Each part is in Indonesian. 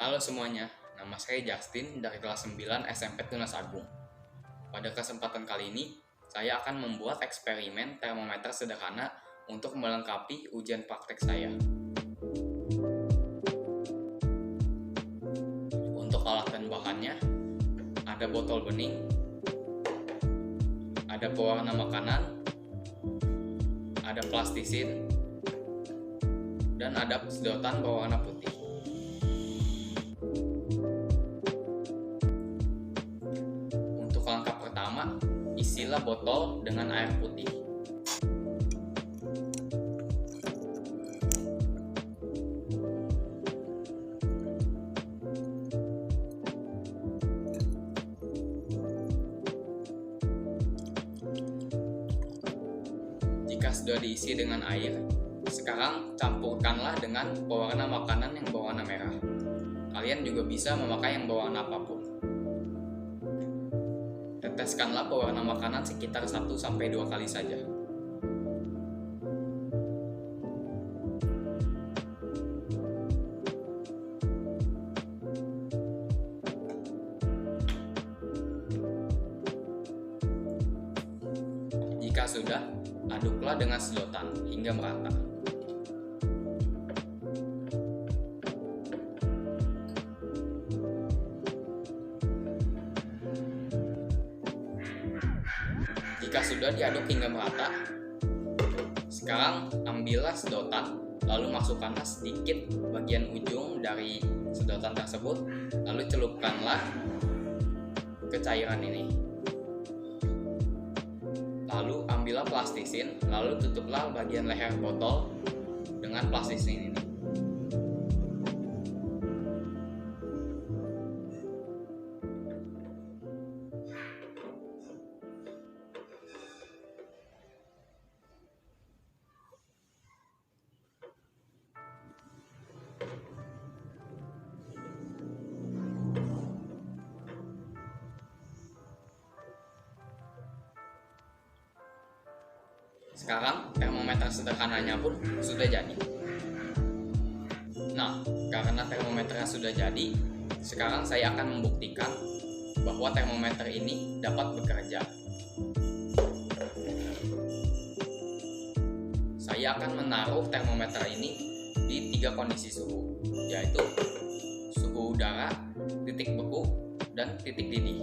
Halo semuanya, nama saya Justin dari kelas 9 SMP Tunas Agung. Pada kesempatan kali ini, saya akan membuat eksperimen termometer sederhana untuk melengkapi ujian praktek saya. Untuk alat dan bahannya, ada botol bening, ada pewarna makanan, ada plastisin, dan ada sedotan berwarna putih. Untuk langkah pertama, isilah botol dengan air putih. Jika sudah diisi dengan air, sekarang campurkanlah dengan pewarna makanan yang berwarna merah. Kalian juga bisa memakai yang berwarna apapun. Teteskanlah pewarna makanan sekitar 1-2 kali saja. Jika sudah, aduklah dengan sedotan hingga merata. Jika sudah diaduk hingga merata, sekarang ambillah sedotan, lalu masukkanlah sedikit bagian ujung dari sedotan tersebut, lalu celupkanlah ke cairan ini. Lalu ambillah plastisin, lalu tutuplah bagian leher botol dengan plastisin ini. Sekarang termometer sederhananya pun sudah jadi. Nah, karena termometernya sudah jadi, sekarang saya akan membuktikan bahwa termometer ini dapat bekerja. Saya akan menaruh termometer ini di 3 kondisi suhu, yaitu suhu udara, titik beku, dan titik didih.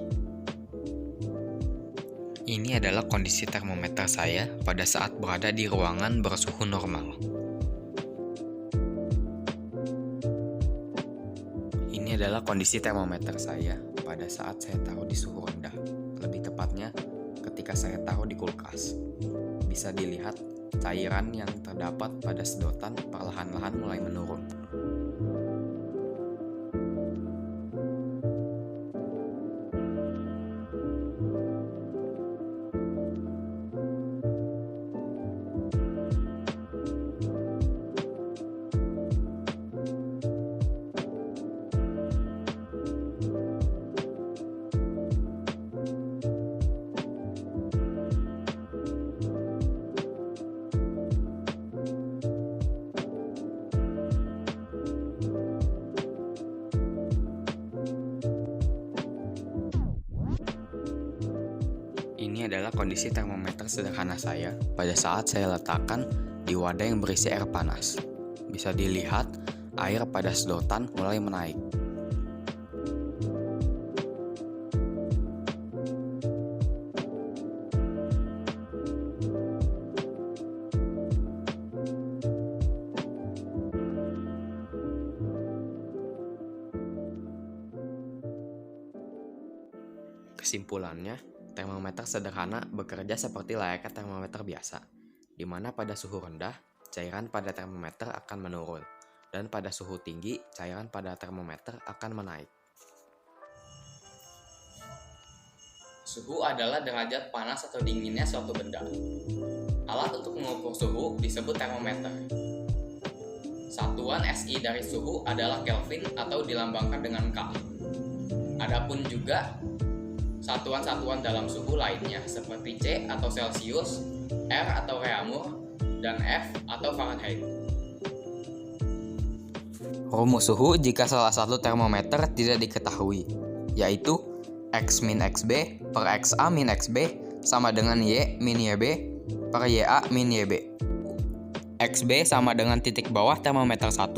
Ini adalah kondisi termometer saya pada saat berada di ruangan bersuhu normal. Ini adalah kondisi termometer saya pada saat saya taruh di suhu rendah. Lebih tepatnya, ketika saya taruh di kulkas. Bisa dilihat cairan yang terdapat pada sedotan perlahan-lahan mulai menurun. Ini adalah kondisi termometer sederhana saya pada saat saya letakkan di wadah yang berisi air panas. Bisa dilihat, air pada sedotan mulai menaik. Kesimpulannya, termometer sederhana bekerja seperti layaknya termometer biasa, di mana pada suhu rendah, cairan pada termometer akan menurun, dan pada suhu tinggi, cairan pada termometer akan menaik. Suhu adalah derajat panas atau dinginnya suatu benda. Alat untuk mengukur suhu disebut termometer. Satuan SI dari suhu adalah Kelvin atau dilambangkan dengan K. Adapun juga satuan-satuan dalam suhu lainnya seperti C atau Celsius, R atau Reaumur, dan F atau Fahrenheit. Rumus suhu jika salah satu termometer tidak diketahui, yaitu X min XB per XA min XB sama dengan Y min YB per YA min YB. XB sama dengan titik bawah termometer 1,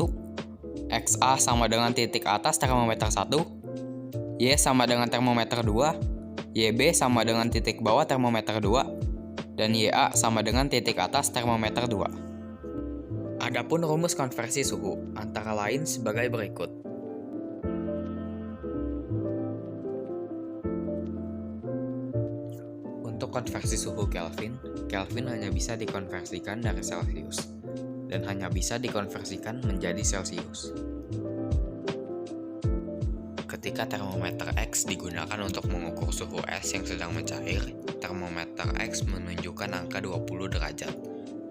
XA sama dengan titik atas termometer 1, Y sama dengan termometer 2, YB sama dengan titik bawah termometer 2, dan YA sama dengan titik atas termometer 2. Adapun rumus konversi suhu antara lain sebagai berikut. Untuk konversi suhu Kelvin, Kelvin hanya bisa dikonversikan dari Celsius dan hanya bisa dikonversikan menjadi Celsius. Ketika termometer X digunakan untuk mengukur suhu es yang sedang mencair, termometer X menunjukkan angka 20 derajat.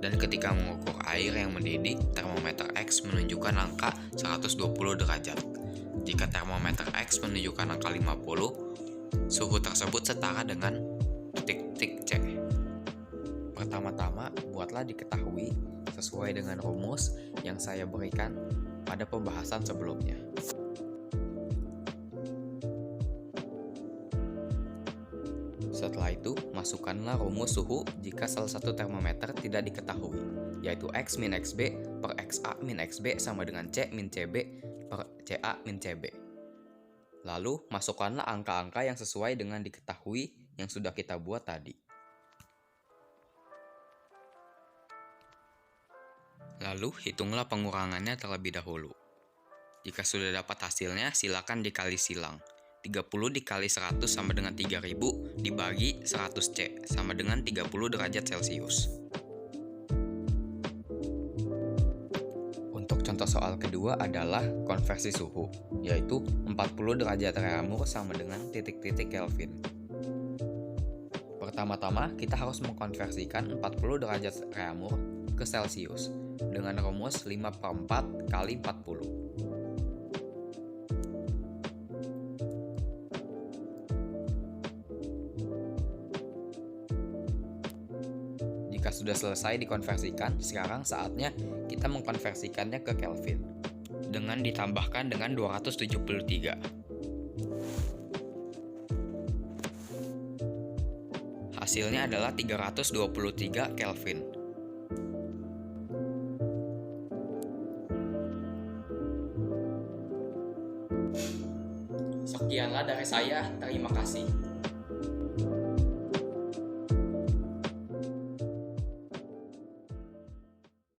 Dan ketika mengukur air yang mendidih, termometer X menunjukkan angka 120 derajat. Jika termometer X menunjukkan angka 50, suhu tersebut setara dengan titik-titik C. Pertama-tama, buatlah diketahui sesuai dengan rumus yang saya berikan pada pembahasan sebelumnya. Setelah itu, masukkanlah rumus suhu jika salah satu termometer tidak diketahui, yaitu X min XB per XA min XB sama dengan C min CB per CA min CB. Lalu, masukkanlah angka-angka yang sesuai dengan diketahui yang sudah kita buat tadi. Lalu, hitunglah pengurangannya terlebih dahulu. Jika sudah dapat hasilnya, silakan dikali silang. 30 dikali 100 sama dengan 3000 dibagi 100C sama dengan 30 derajat Celcius. Untuk contoh soal kedua adalah konversi suhu, yaitu 40 derajat Reaumur sama dengan titik-titik Kelvin. Pertama-tama kita harus mengkonversikan 40 derajat Reaumur ke Celcius dengan rumus 5/4 kali 40. Jika sudah selesai dikonversikan, sekarang saatnya kita mengkonversikannya ke Kelvin dengan ditambahkan dengan 273. Hasilnya adalah 323 Kelvin. Sekianlah dari saya, terima kasih.